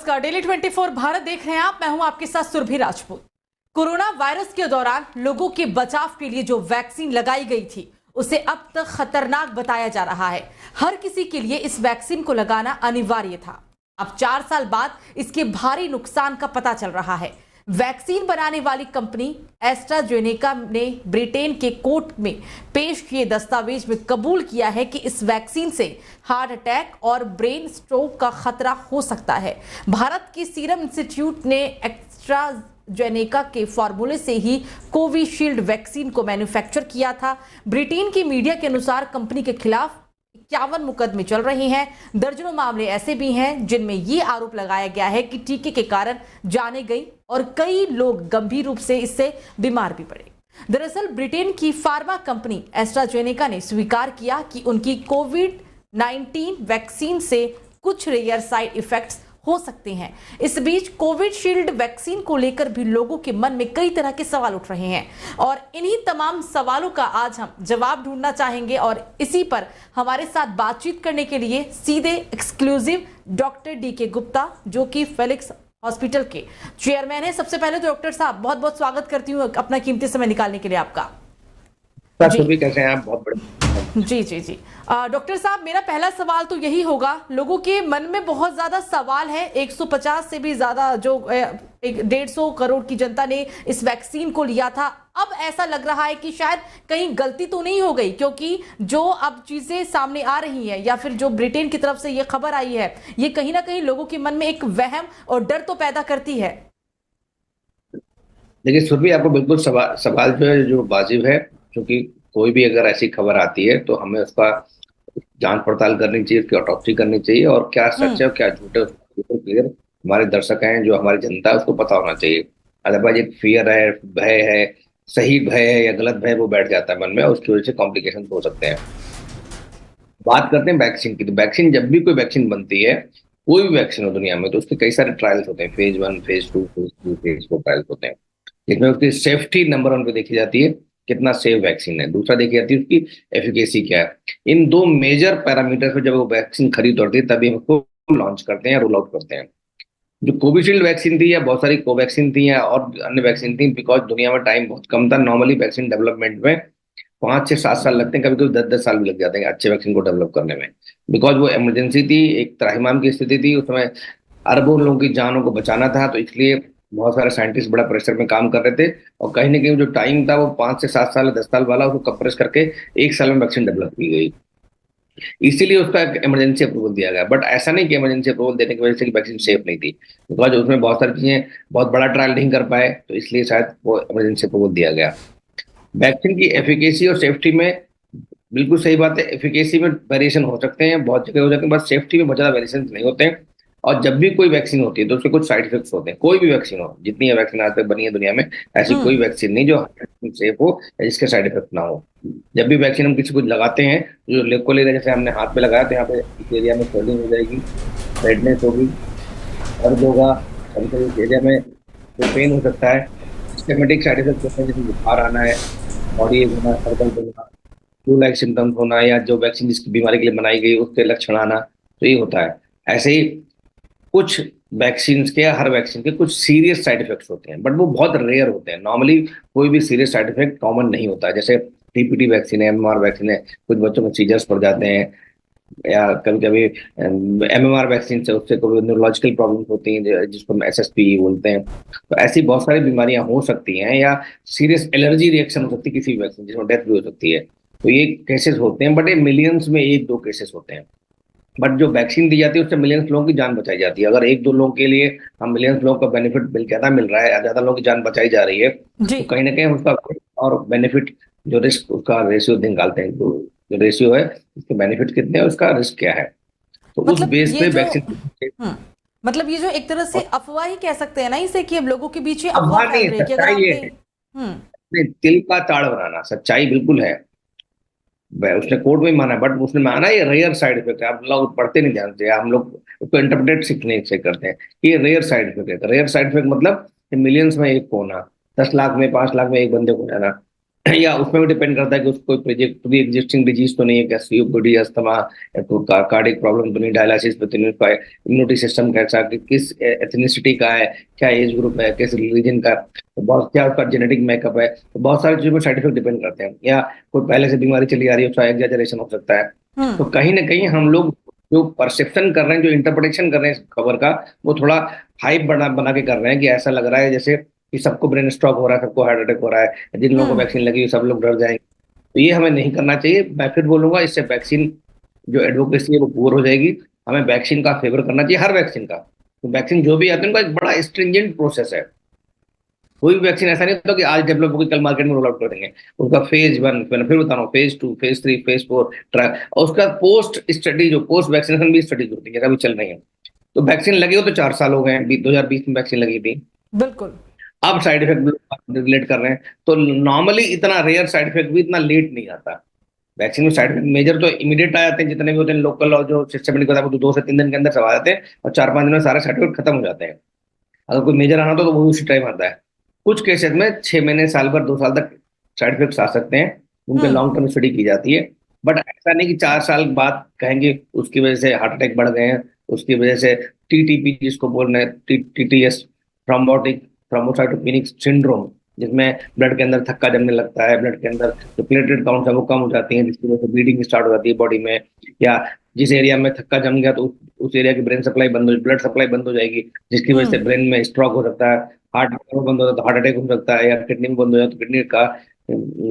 नमस्कार, डेली 24 भारत देख रहे हैं आप। मैं हूं आपके साथ सुरभि राजपूत। कोरोना वायरस के दौरान लोगों के बचाव के लिए जो वैक्सीन लगाई गई थी उसे अब तक खतरनाक बताया जा रहा है। हर किसी के लिए इस वैक्सीन को लगाना अनिवार्य था। अब 4 साल बाद इसके भारी नुकसान का पता चल रहा है। वैक्सीन बनाने वाली कंपनी एस्ट्राजेनेका ने ब्रिटेन के कोर्ट में पेश किए दस्तावेज में कबूल किया है कि इस वैक्सीन से हार्ट अटैक और ब्रेन स्ट्रोक का खतरा हो सकता है। भारत की सीरम इंस्टीट्यूट ने एस्ट्राजेनेका के फॉर्मूले से ही कोविशील्ड वैक्सीन को मैन्युफैक्चर किया था। ब्रिटेन की मीडिया के अनुसार कंपनी के खिलाफ 51 मुकदमे चल रहे हैं। दर्जनों मामले ऐसे भी हैं जिनमें ये आरोप लगाया गया है कि टीके के कारण जाने गई और कई लोग गंभीर रूप से इससे बीमार भी पड़े। दरअसल ब्रिटेन की फार्मा कंपनी एस्ट्राजेनेका ने स्वीकार किया कि उनकी कोविड-19 वैक्सीन से कुछ रेयर साइड इफेक्ट्स हो सकते हैं। इस बीच कोविशील्ड वैक्सीन को लेकर भी लोगों के मन में कई तरह के सवाल उठ रहे हैं और इन्हीं तमाम सवालों का आज हम जवाब ढूंढना चाहेंगे। और इसी पर हमारे साथ बातचीत करने के लिए सीधे एक्सक्लूसिव डॉक्टर डीके गुप्ता, जो कि फेलिक्स हॉस्पिटल के चेयरमैन है। सबसे पहले तो डॉक्टर साहब बहुत बहुत स्वागत करती हूँ अपना कीमती समय निकालने के लिए आपका। जी कैसे हैं आप? बहुत बड़े। जी डॉक्टर साहब, मेरा पहला सवाल तो यही होगा, लोगों के मन में बहुत ज्यादा सवाल है। 150 से भी ज्यादा जो 150 करोड़ की जनता ने इस वैक्सीन को लिया था, अब ऐसा लग रहा है कि शायद कहीं गलती तो नहीं हो गई, क्योंकि जो अब चीजें सामने आ रही है या फिर जो ब्रिटेन की तरफ से ये खबर आई है, ये कहीं ना कहीं लोगों के मन में एक वहम और डर तो पैदा करती है। देखिए सुरभि, आपको बिल्कुल सवाल जो है जो वाजिब है, क्योंकि कोई भी अगर ऐसी खबर आती है तो हमें उसका जांच पड़ताल करनी चाहिए, उसकी ऑटोप्सी करनी चाहिए और क्या सच है और क्या झूठ है उसको क्लियर हमारे दर्शक हैं, जो हमारी जनता है, उसको पता होना चाहिए। अदरवाइज एक फियर है, भय है, सही भय है या गलत भय, वो बैठ जाता है मन में और उसकी वजह से कॉम्प्लिकेशन हो सकते हैं। बात करते हैं वैक्सीन की, तो वैक्सीन, जब भी कोई वैक्सीन बनती है, कोई भी वैक्सीन हो दुनिया में, तो उसके कई सारे ट्रायल्स होते हैं। Phase 1, phase 2, phase 3, phase 4 trials होते हैं, जिसमें उसकी सेफ्टी नंबर 1 पे देखी जाती है, कितना सेफ वैक्सीन है। दूसरा देखी जाती है उसकी एफिकेसी क्या है। इन दो मेजर पैरामीटर पे जब वो वैक्सीन खरीद होती है तभी हम उसको लॉन्च करते हैं, रोल आउट करते हैं। जो कोविशील्ड वैक्सीन थी या बहुत सारी कोवैक्सीन थी या और अन्य वैक्सीन थी, बिकॉज दुनिया में टाइम बहुत कम था। नॉर्मली वैक्सीन डेवलपमेंट में 5 से 7 साल लगते हैं, कभी कभी 10-10 साल भी लग जाते हैं अच्छे वैक्सीन को डेवलप करने में, बिकॉज वो इमरजेंसी थी, एक त्राहिमाम की स्थिति थी, उसमें अरबों लोगों की जानों को बचाना था, तो इसलिए बहुत सारे साइंटिस्ट बड़ा प्रेशर में काम कर रहे थे और कहीं ना कहीं जो टाइम था वो 5 से 7 साल 10 साल वाला, उसको कंप्रेस करके 1 साल में वैक्सीन डेवलप की गई। इसीलिए उसका इमरजेंसी अप्रूवल दिया गया। बट ऐसा नहीं कि इमरजेंसी अप्रूवल देने की वजह से वैक्सीन सेफ नहीं थी, बिकॉज उसमें बहुत सारी चीजें, बहुत बड़ा ट्रायल नहीं कर पाए, तो इसलिए शायद वो इमरजेंसी अप्रूवल दिया गया। वैक्सीन की एफिकेसी और सेफ्टी में बिल्कुल सही बात है, एफिकेसी में वेरिएशन हो सकते हैं, बहुत जगह हो जाते हैं, बस सेफ्टी में बहुत ज्यादा वेरिएशन नहीं होते हैं। और जब भी कोई वैक्सीन होती है तो उसके कुछ साइड इफेक्ट्स होते हैं। कोई भी वैक्सीन हो, जितनी वैक्सीन आज तक बनी है दुनिया में, ऐसी कोई वैक्सीन नहीं जो सेफ हो या जिसके साइड इफेक्ट ना हो। जब भी वैक्सीन हम किसी को लगाते हैं, जो लेको ले जैसे हमने हाथ पे लगाया, तो यहाँ पे इस एरिया में स्वेलिंग हो जाएगी, रेडनेस होगी, दर्द होगा, कभी कभी इस एरिया में पेन हो सकता है। सिस्टमेटिक साइड इफेक्ट होते हैं, जैसे बुखार आना है, बॉडी एक होना, सर्कल होना, फ्लू लाइक सिम्टम्स होना, या जो वैक्सीन जिसकी बीमारी के लिए बनाई गई उसके लक्षण आना, तो ये होता है। ऐसे ही कुछ वैक्सीन के, हर वैक्सीन के कुछ सीरियस साइड इफेक्ट्स होते हैं, बट वो बहुत रेयर होते हैं। नॉर्मली कोई भी सीरियस साइड इफेक्ट कॉमन नहीं होता है। जैसे टीपीटी वैक्सीन है, एमएमआर वैक्सीन है, कुछ बच्चों को सीजर्स पड़ जाते हैं, या कभी कभी एमएमआर वैक्सीन से उससे कोई न्यूरोलॉजिकल प्रॉब्लम्स होती हैं, जिसको हम एसएसपी बोलते हैं। तो ऐसी बहुत सारी बीमारियां हो सकती हैं, या सीरियस एलर्जी रिएक्शन हो सकती है किसी भी वैक्सीन, जिसमें डेथ भी हो सकती है। तो ये केसेस होते हैं, बट ये मिलियंस में 1-2 केसेस होते हैं। बट जो वैक्सीन दी जाती है उससे मिलियंस लोगों की जान बचाई जाती है। अगर 1-2 लोगों के लिए हम मिलियंस लोगों का बेनिफिट ज्यादा मिल रहा है, ज्यादा लोगों की जान बचाई जा रही है, तो कहीं ना कहीं उसका और बेनिफिट, जो रिस्क, उसका रेशियो निकालते हैं, जो रेशियो है उसके बेनिफिट कितने हैं, उसका रिस्क क्या है, तो उस बेस पे वैक्सीन। मतलब ये जो एक तरह से अफवाह ही कह सकते हैं ना इसे, कि अब लोगों के बीच ये अफवाह अफवाह नहीं फैल है, रही है कि अगर सच्चाई ये आपने है, तिल का ताड़ बनाना सच्चाई बिल्कुल है। उसने कोर्ट में माना, बट उसने माना ये रेयर साइड इफेक्ट है। आप लोग पढ़ते नहीं जानते, हम लोग उसको इंटरप्रेट सीखने से करते हैं कि ये रेयर साइड इफेक्ट है। रेयर साइड इफेक्ट मतलब मिलियंस में एक को होना, 10 लाख में, 5 लाख में एक बंदे को जाना, या उसमें भी डिपेंड करता है कि उसको कोई एग्जिस्टिंग डिजीज तो नहीं है, क्या सीओपीडी, अस्थमा, या तो कार्डियक प्रॉब्लम तो नहीं, डायलिसिस पे तो नहीं, इम्यूनिटी सिस्टम कैसा, कि किस एथनिसिटी का है, क्या एज ग्रुप है, किस रिलीजन का, तो बहुत क्या उसका जेनेटिक मेकअप है, तो बहुत सारी चीजों पर साइड इफेक्ट डिपेंड करते हैं, या कोई पहले से बीमारी चली आ रही है, उसका एग्जैजरेशन हो सकता है। तो हम्म। कहीं ना कहीं हम लोग जो परसेप्शन कर रहे हैं, जो इंटरप्रिटेशन कर रहे हैं इस खबर का, वो थोड़ा हाइप बना बना के कर रहे हैं, कि ऐसा लग रहा है जैसे कि सबको ब्रेन स्ट्रोक हो रहा है, सबको हार्ट अटैक हो रहा है, जिन लोगों को हम्म। वैक्सीन लगी है, सब लोग डर जाएंगे। तो ये हमें नहीं करना चाहिए। मैं फिर बोलूंगा, इससे वैक्सीन जो एडवोकेसी है वो पुअर हो जाएगी। हमें वैक्सीन का फेवर करना चाहिए, हर वैक्सीन का। तो वैक्सीन जो भी आते हैं उनका एक बड़ा स्ट्रिंजेंट प्रोसेस है। कोई भी वैक्सीन ऐसा नहीं होता कि आज डेवलप होगी कल मार्केट में रोल आउट कर देंगे। उसका फेज 1, मैं फिर बता रहा हूँ, फेज 2, फेज 3, फेज 4 ट्रायल, और उसका पोस्ट स्टडी, जो पोस्ट वैक्सीनेशन भी स्टडीज होती है, अभी चल रही है। तो वैक्सीन लगी हो तो 4 साल हो गए हैं, 2020 में वैक्सीन लगी थी। बिल्कुल। अब साइड इफेक्ट रिलेट कर रहे हैं, तो नॉर्मली इतना रेयर साइड इफेक्ट भी इतना लेट नहीं आता। वैक्सीन में साइड इफेक्ट मेजर तो इमीडिएट आ जाते हैं, जितने भी होते हैं लोकल, और जो सिस्टमेटिक होता है वो तो 2 से 3 दिन के अंदर सब आ जाते हैं, और 4-5 दिन में सारे साइड इफेक्ट खत्म हो जाते हैं। अगर कोई मेजर आना तो वो उसी टाइम आता है। कुछ केसेस में 6 महीने, साल भर, 2 साल तक साइड इफेक्ट्स आ सकते हैं, उनके हम्म। लॉन्ग टर्म स्टडी की जाती है। बट ऐसा नहीं कि 4 साल बाद कहेंगे उसकी वजह से हार्ट अटैक बढ़ गए हैं, उसकी वजह से टीटीपी जिसको बोल रहे हैं, टीटीएस, थ्रोम्बोटिक थ्रोम्बोसाइटोपेनिक सिंड्रोम, जिसमें ब्लड के अंदर थक्का जमने लगता है, ब्लड के अंदर जो प्लेटलेट काउंट है वो कम हो जाती है, जिसकी वजह से ब्लीडिंग स्टार्ट हो जाती है बॉडी में। या जिस एरिया में थक्का जम गया तो उस एरिया की ब्रेन सप्लाई बंद हो, ब्लड सप्लाई बंद हो जाएगी, जिसकी वजह से हम्म। ब्रेन में स्ट्रोक हो सकता है। हार्ट बंद हो जाता है तो हार्ट अटैक हो सकता है, या किडनी में बंद हो जाए तो किडनी का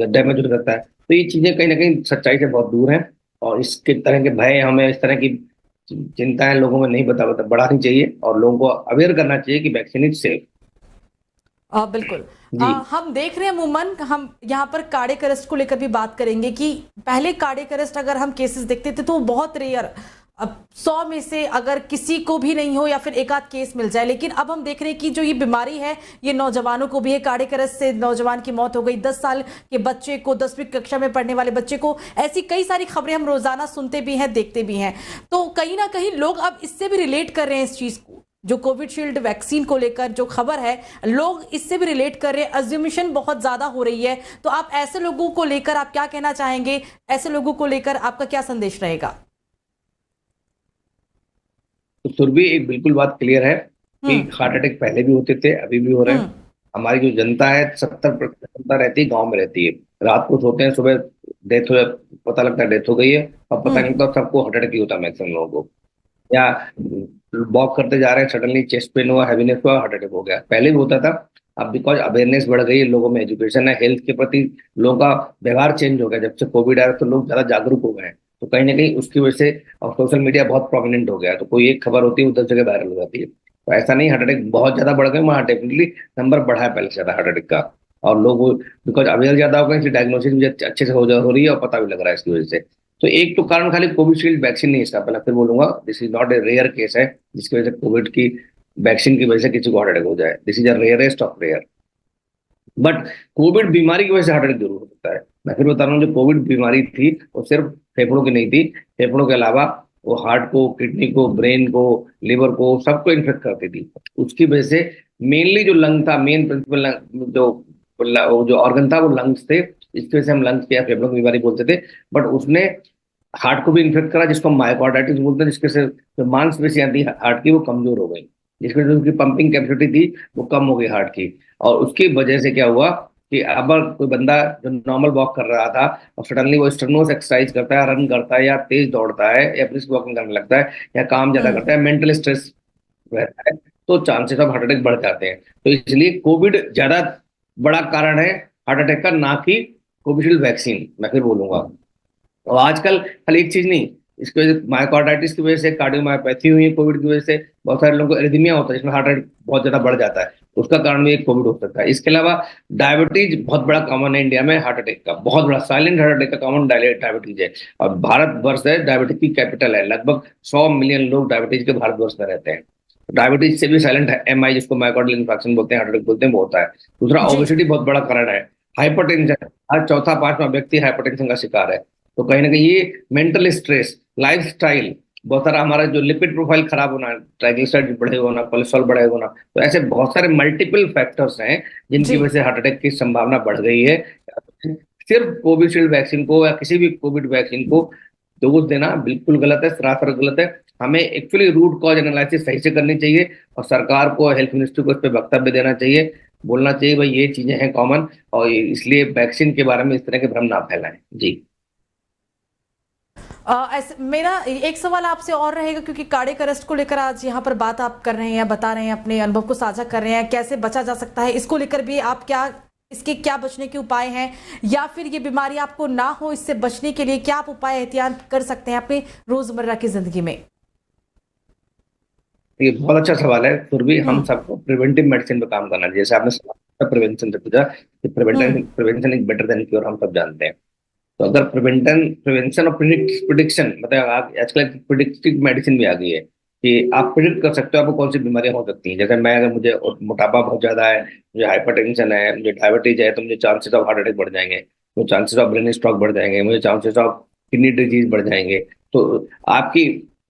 डैमेज हो सकता है। तो ये चीजें कहीं ना कहीं सच्चाई से बहुत दूर हैं, और इसके तरह के भय, हमें इस तरह की चिंताएं लोगों में नहीं बढ़ानी चाहिए, और लोगों को अवेयर करना चाहिए कि वैक्सीन इज सेफ। बिल्कुल। जी। हम देख रहे हैं अमूमन, हम यहाँ पर कार्डियक अरेस्ट को लेकर भी बात करेंगे कि पहले कार्डियक अरेस्ट अगर हम केसेस देखते थे तो वो बहुत रेयर, अब 100 में से अगर किसी को भी नहीं हो या फिर एक आध केस मिल जाए। लेकिन अब हम देख रहे हैं कि जो ये बीमारी है ये नौजवानों को भी है। कार्डियक अरेस्ट से नौजवान की मौत हो गई, 10 साल के बच्चे को, 10वीं कक्षा में पढ़ने वाले बच्चे को, ऐसी कई सारी खबरें हम रोजाना सुनते भी हैं, देखते भी हैं। तो कहीं ना कहीं लोग अब इससे भी रिलेट कर रहे हैं इस चीज को, जो कोविशील्ड वैक्सीन को लेकर जो खबर है, लोग इससे भी रिलेट कर रहे हैं। अज्यूमेशन बहुत ज्यादा हो रही है। तो आप ऐसे लोगों को लेकर आप क्या कहना चाहेंगे? ऐसे लोगों को लेकर आपका क्या संदेश रहेगा? तो सुरभि, एक बिल्कुल बात क्लियर है कि हम्म। हार्ट अटैक पहले भी होते थे, अभी भी हो रहे हैं। हम्म। हमारी जो जनता है, 70% जनता रहती है गांव में, रहती है। रात को सोते हैं, सुबह डेथ हो, पता लगता है डेथ हो गई है, और पता नहीं हम्म। लगता सबको हार्ट अटैक ही होता है मैक्सिमम लोगों को। या वॉक करते जा रहे हैं, सडनली चेस्ट पेन हुआ, हैवीनेस हुआ, हार्ट अटैक हो गया। पहले भी होता था। अब बिकॉज अवेयरनेस बढ़ गई है, लोगों में एजुकेशन है, हेल्थ के प्रति लोगों का व्यवहार चेंज हो गया। जब से कोविड आया तो लोग ज्यादा जागरूक हो गए हैं, तो कहीं ना कहीं उसकी वजह से और सोशल मीडिया बहुत प्रोमिनेंट हो गया है, तो कोई एक खबर होती है 10 जगह वायरल हो जाती है। तो ऐसा नहीं हार्ट अटैक बहुत ज्यादा बढ़ गए, वहाँ डेफिनेटली नंबर बढ़ा है पहले से ज्यादा हार्ट अटैक का। और लोग बिकॉज अवेयर ज्यादा हो गए, इसलिए डायग्नोसिस भी अच्छे से हो रही है, और पता भी लग रहा है इसकी वजह से। तो एक तो कारण खाली कोविशील्ड वैक्सीन नहीं है इसका, पहले फिर बोलूंगा, this is not a rare case है जिसकी वजह से कोविड की वैक्सीन की वजह से किसी को हार्ट अटैक हो जाए। This is a rarest of rare. But COVID बीमारी की वजह से हार्ट अटैक जरूर हो सकता है। मैं फिर बता रहा हूँ, जो कोविड बीमारी थी वो सिर्फ फेफड़ों की नहीं थी। फेफड़ों के अलावा वो हार्ट को, किडनी को, ब्रेन को, लिवर को, सबको इन्फेक्ट करती थी। उसकी वजह से मेनली जो लंग था, मेन प्रिंसिपल जो जो ऑर्गन था वो लंग्स थे। इसकी वजह से हम लंग्स या फेफड़ों की बीमारी बोलते थे। बट उसने हार्ट को भी इन्फेक्ट करा, जिसको मायोकार्डाइटिस बोलते हैं, जिसके से जो मांसपेशियां थी हार्ट की वो कमजोर हो गई, जिसकी वजह से उसकी पंपिंग कैपेसिटी थी वो कम हो गई हार्ट की। और उसकी वजह से क्या हुआ कि अब कोई बंदा जो नॉर्मल वॉक कर रहा था, और सडनली वो स्ट्रेनुअस एक्सरसाइज करता है, रन करता है, या तेज दौड़ता है, या ब्रिस्क वॉकिंग करने लगता है, या काम ज्यादा हम्म। करता है, मेंटल स्ट्रेस रहता है, तो चांसेस ऑफ हार्ट अटैक बढ़ जाते हैं। तो इसलिए कोविड ज्यादा बड़ा कारण है हार्ट अटैक का, ना कि कोविशील्ड वैक्सीन, मैं फिर बोलूंगा। और आजकल खाली एक चीज नहीं, इसकी वजह से मायोकार्डाइटिस की वजह से कार्डियोमायोपैथी हुई है, कोविड की वजह से बहुत सारे लोगों को एरिथमिया होता है, जिसमें हार्ट रेट बहुत ज्यादा बढ़ जाता है, उसका कारण भी एक कोविड हो सकता है। इसके अलावा डायबिटीज बहुत बड़ा कॉमन है इंडिया में, हार्ट अटैक का बहुत बड़ा, साइलेंट हार्ट अटैक का कॉमन डायबिटीज है। और भारत वर्ष है डायबिटीज की कैपिटल है, लगभग 100 मिलियन लोग डायबिटीज के भारतवर्ष में रहते हैं। डायबिटीज से भी साइलेंट है एमआई, जिसको मायोकार्डियल इंफार्क्शन बोलते हैं, हार्ट अटैक बोलते हैं, वो होता है। दूसरा, जी। ओबेसिटी बहुत बड़ा कारण है। हाइपरटेंशन, हर चौथा पांचवा व्यक्ति हाइपरटेंशन का शिकार है। तो कहीं ना कहीं ये मेंटल स्ट्रेस, लाइफस्टाइल, बहुत सारा हमारा जो लिपिड प्रोफाइल खराब होना, ट्राइग्लिसराइड बढ़े होना, कोलेस्ट्रॉल बढ़े होना, तो ऐसे बहुत सारे मल्टीपल फैक्टर्स हैं जिनकी जी। वजह से हार्ट अटैक की संभावना बढ़ गई है। सिर्फ कोविशील्ड वैक्सीन को या किसी भी कोविड वैक्सीन को डोज देना बिल्कुल गलत है, सरासर गलत है। हमें एक्चुअली रूट कॉज एनालिसिस सही से करनी चाहिए और सरकार को, हेल्थ मिनिस्ट्री को इस पर वक्तव्य देना चाहिए, बोलना चाहिए भाई ये चीजें हैं कॉमन, और इसलिए वैक्सीन के बारे में इस तरह के भ्रम ना फैलाएं। जी। मेरा एक सवाल आपसे और रहेगा, क्योंकि कार्डियक अरेस्ट को लेकर आज यहाँ पर बात आप कर रहे हैं या बता रहे हैं, अपने अनुभव को साझा कर रहे हैं, कैसे बचा जा सकता है इसको लेकर भी आप क्या, इसके क्या बचने के उपाय हैं, या फिर ये बीमारी आपको ना हो इससे बचने के लिए क्या आप उपाय एहतियात कर सकते हैं अपनी रोजमर्रा की जिंदगी में? ये बहुत अच्छा सवाल है। फिर भी हम सबको प्रिवेंटिव मेडिसिन पे काम करना चाहिए। जैसे आपने प्रिवेंशन से पूछा कि prevention is better than cure, हम सब जानते हैं। तो अगर प्रिवेंशन और प्रिडिक्शन, मतलब आजकल प्रिडिक्टिव मेडिसिन भी आ गई है कि आप प्रिडिक्ट कर सकते हो आपको कौन सी बीमारियां हो सकती हैं। जैसे मैं, अगर मुझे मोटापा बहुत ज्यादा है, मुझे हाइपरटेंशन है, मुझे डायबिटीज है, तो मुझे चांसेस ऑफ हार्ट अटैक बढ़ जाएंगे, मुझे चांसेस ऑफ ब्रेन स्ट्रोक बढ़ जाएंगे, मुझे चांसेस ऑफ किडनी डिजीज बढ़ जाएंगे। तो आपकी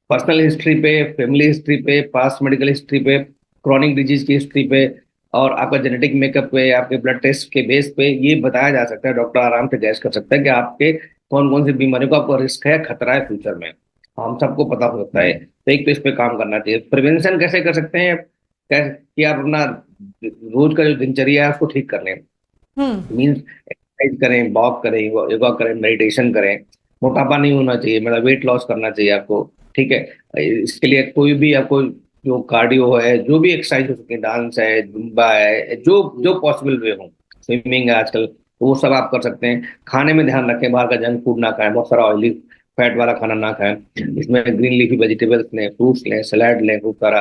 पर्सनल हिस्ट्री पे, फैमिली हिस्ट्री पे, पास्ट मेडिकल हिस्ट्री पे, क्रॉनिक डिजीज की हिस्ट्री पे और आपका जेनेटिक मेकअप पे, आपके ब्लड टेस्ट के बेस पे ये बताया जा सकता है। डॉक्टर आराम से गैस कर सकता है कि आपके कौन कौन सी बीमारियों का आपको रिस्क है, खतरा है फ्यूचर में, हम सबको पता हो सकता है। तो एक तो इस पे काम करना चाहिए। प्रिवेंशन कैसे कर सकते हैं? कैसे कि आप अपना रोज का जो दिनचर्या है उसको ठीक कर लें। मीन्स एक्सरसाइज करें, वॉक करें, योगा करें, मेडिटेशन करें। मोटापा नहीं होना चाहिए, मतलब वेट लॉस करना चाहिए आपको, ठीक है। इसके लिए कोई भी आपको जो कार्डियो है, जो भी एक्सरसाइज हो सकती है, डांस है, जुम्बा है, जो जो पॉसिबल वे हो, स्विमिंग है आजकल, तो वो सब आप कर सकते हैं। खाने में ध्यान रखें, बाहर का जंक फूड ना खाएं, बहुत सारा ऑयली फैट वाला खाना ना खाएं। इसमें ग्रीन लीफी वेजिटेबल्स लें, फ्रूट्स लें, सलाद लें, खूब सारा।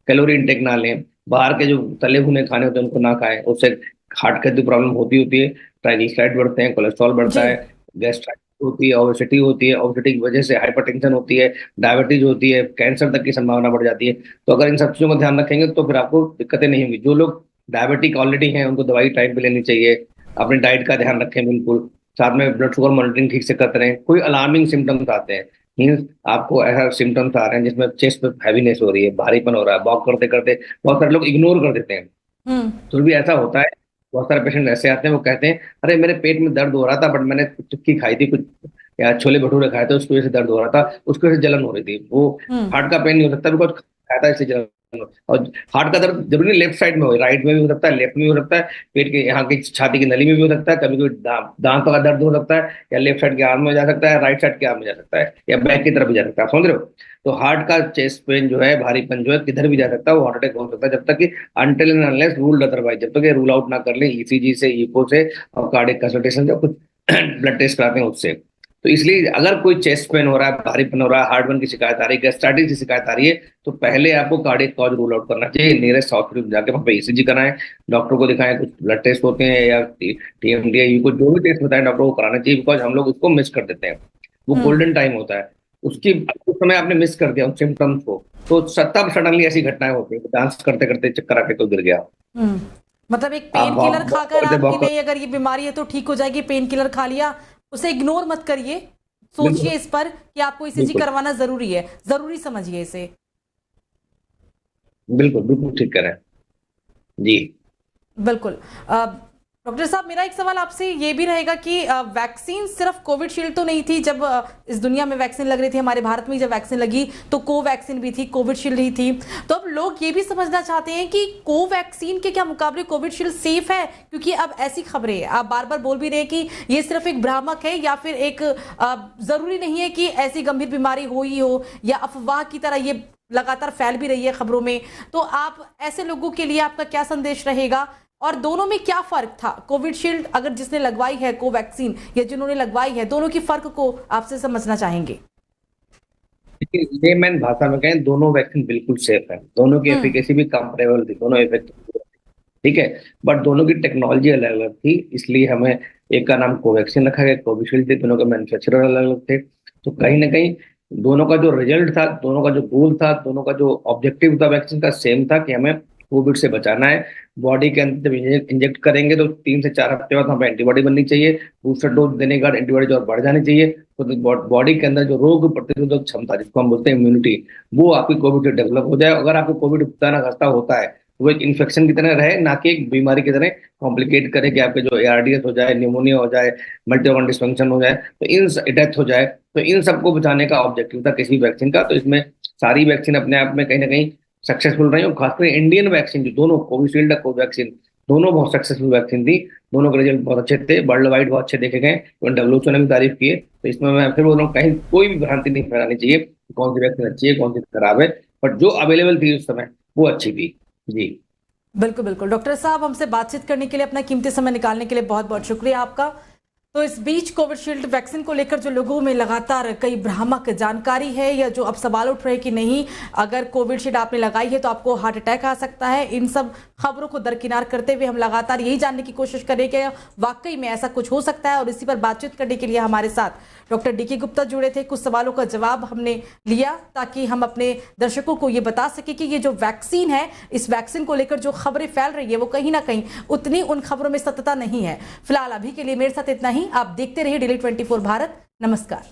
कैलोरी इंटेक ना लें, बाहर के जो तले भुने खाने होते हैं उनको ना खाएं, उससे हार्ट की प्रॉब्लम होती है, ट्राइग्लिसराइड बढ़ते हैं, कोलेस्ट्रॉल बढ़ता जी। है, गैस्ट्राइटिस होती है, ओबेसिटी होती है, ओबेसिटी की वजह से हाइपरटेंशन होती है, डायबिटीज होती है, कैंसर तक की संभावना बढ़ जाती है। तो अगर इन सब चीजों को ध्यान रखेंगे तो फिर आपको दिक्कतें नहीं होंगी। जो लोग डायबिटिक ऑलरेडी हैं उनको दवाई टाइम पे लेनी चाहिए, अपनी डाइट का ध्यान रखें बिल्कुल, साथ में ब्लड शुगर मॉनिटरिंग ठीक से करते रहें। कोई अलार्मिंग सिम्टम्स आते हैं, मीन्स आपको ऐसा सिम्टम्स आ रहे हैं जिसमें चेस्ट पे हैवीनेस हो रही है, भारीपन हो रहा है, वॉक करते करते बहुत सारे लोग इग्नोर कर देते हैं, तो भी ऐसा होता है। बहुत सारे पेशेंट ऐसे आते हैं, वो कहते हैं अरे मेरे पेट में दर्द हो रहा था, बट मैंने कुछ टिक्की खाई थी, कुछ या छोले भटूरे खाए थे, उसकी वजह से दर्द हो रहा था, उसकी वजह से जलन हो रही थी। वो हार्ट का पेन नहीं हो सकता, बिकॉज खाया था इसलिए जलन और हार्ट का दर्द जरूरी नहीं लेफ्ट साइड में हो, राइट में भी हो सकता है, लेफ्ट में भी हो सकता है, पेट के यहाँ की छाती की नली में भी हो सकता है, कभी कभी दांत का दर्द हो सकता है, या लेफ्ट साइड के आर्म में जा सकता है, राइट साइड के आर्म में जा सकता है, या बैक की तरफ भी जा सकता है, समझ रहे हो। तो हार्ट का चेस्ट पेन जो है, भारीपन जो है, किधर भी जा सकता है, वो हार्ट अटैक हो सकता है, जब तक कि until and unless ruled otherwise, जब तक ये रूल आउट ना कर ले ईसीजी से, ईको से और कार्डियक कंसल्टेशन से, कुछ ब्लड टेस्ट कराते हैं उससे। तो इसलिए अगर कोई चेस्ट पेन हो रहा है, भारीपन हो रहा है, हार्ट बर्न की शिकायत आ रही है, गैस्ट्राइटिस की शिकायत आ रही है, तो पहले आपको कार्डियक कॉज रूल आउट करना चाहिए। नियरेस्ट हॉस्पिटल जाके वहाँ पे ईसीजी कराएं, डॉक्टर को दिखाएं, कुछ ब्लड टेस्ट होते हैं या टीएमडी को जो भी टेस्ट बताएं डॉक्टर को कराना चाहिए, बिकॉज हम लोग उसको मिस कर देते हैं। वो गोल्डन टाइम होता है, उसकी उस समय आपने मिस कर दिया उन सिम्टम्स को, तो तब सडनली ऐसी घटनाएं होती है, डांस करते करते चक्कर आके तो गिर गया। मतलब एक पेन किलर खाकर आपकी नहीं, अगर ये बीमारी है तो ठीक हो जाएगी, पेन किलर खा लिया, उसे इग्नोर मत करिए, सोचिए इस पर कि आपको ईसीजी करवाना जरूरी है, जरूरी समझिए इसे। बिल्कुल बिल्कुल ठीक करें जी। बिल्कुल। डॉक्टर साहब, मेरा एक सवाल आपसे ये भी रहेगा कि वैक्सीन सिर्फ कोविडशील्ड तो नहीं थी, जब इस दुनिया में वैक्सीन लग रही थी, हमारे भारत में जब वैक्सीन लगी तो कोवैक्सीन भी थी, कोविडशील्ड ही थी। तो अब लोग ये भी समझना चाहते हैं कि कोवैक्सीन के क्या मुकाबले कोविडशील्ड सेफ है, क्योंकि अब ऐसी खबरें आप बार बार बोल भी रहे हैं कि ये सिर्फ एक भ्रामक है, या फिर एक जरूरी नहीं है कि ऐसी गंभीर बीमारी हो ही हो, या अफवाह की तरह ये लगातार फैल भी रही है खबरों में। तो आप ऐसे लोगों के लिए आपका क्या संदेश रहेगा, और दोनों में क्या फर्क था? कोविडशील्ड अगर जिसने लगवाई है कोवैक्सीन, या जिन्होंने लगवाई है, दोनों की फर्क को आपसे समझना चाहेंगे। लेमैन भाषा में कहें, दोनों वैक्सीन बिल्कुल सेफ है, दोनों की एफिकेसी भी कंपेरेबल थी, दोनों इफेक्टिव, ठीक है। बट दोनों की टेक्नोलॉजी अलग अलग थी, इसलिए हमें एक का नाम कोवैक्सीन रखा गया, कोविशील्ड थी, दोनों के मैन्युफैक्चरर अलग अलग थे। तो कहीं ना कहीं दोनों का जो रिजल्ट था, दोनों का जो गोल था, दोनों का जो ऑब्जेक्टिव था वैक्सीन का सेम था, कि हमें कोविड से बचाना है। बॉडी के अंदर जब इंजेक्ट करेंगे तो 3 से 4 हफ्ते बाद हमें एंटीबॉडी बननी चाहिए, बूस्टर डोज देने के बाद एंटीबॉडी और बढ़ जानी चाहिए, तो बॉडी के अंदर जो रोग प्रतिरोधक क्षमता, जिसको हम बोलते हैं इम्यूनिटी, वो आपकी कोविड से डेवलप हो जाए। अगर आपको कोविड खस्ता होता है, वो एक इन्फेक्शन की तरह रहे, ना कि एक बीमारी की तरह कॉम्प्लिकेट करे कि आपके जो ARDS हो जाए, निमोनिया हो जाए, मल्टी ऑर्गन डिसफंक्शन हो जाए, तो इन डेथ हो जाए, तो इन सबको बचाने का ऑब्जेक्टिव था किसी वैक्सीन का। तो इसमें सारी वैक्सीन अपने आप में कहीं ना कहीं सक्सेसफुल रही, और खासकर इंडियन वैक्सीन जो दोनों कोविशील्ड और कोवैक्सीन दोनों बहुत सक्सेसफुल वैक्सीन थी। दोनों के रिजल्ट बहुत अच्छे थे, वर्ल्ड वाइड बहुत अच्छे देखे गए, WHO ने भी तारीफ की है। तो इसमें मैं फिर बोल रहा हूँ, कहीं कोई भी भ्रांति नहीं फैलानी चाहिए कि कौन सी वैक्सीन अच्छी है, कौन सी खराब है, बट जो अवेलेबल थी उस समय वो अच्छी थी। जी बिल्कुल बिल्कुल। डॉक्टर साहब, हमसे बातचीत करने के लिए, अपना कीमती समय निकालने के लिए बहुत बहुत शुक्रिया आपका। तो इस बीच कोविशील्ड वैक्सीन को लेकर जो लोगों में लगातार कई भ्रामक जानकारी है, या जो अब सवाल उठ रहे हैं कि नहीं, अगर कोविशील्ड आपने लगाई है तो आपको हार्ट अटैक आ सकता है, इन सब खबरों को दरकिनार करते हुए हम लगातार यही जानने की कोशिश करें कि वाकई में ऐसा कुछ हो सकता है। और इसी पर बातचीत करने के लिए हमारे साथ डॉक्टर DK गुप्ता जुड़े थे। कुछ सवालों का जवाब हमने लिया ताकि हम अपने दर्शकों को ये बता सके कि ये जो वैक्सीन है, इस वैक्सीन को लेकर जो खबरें फैल रही है वो कहीं ना कहीं उतनी उन खबरों में सत्यता नहीं है। फिलहाल अभी के लिए मेरे साथ इतना ही। आप देखते रहिए Daily 24 भारत। नमस्कार।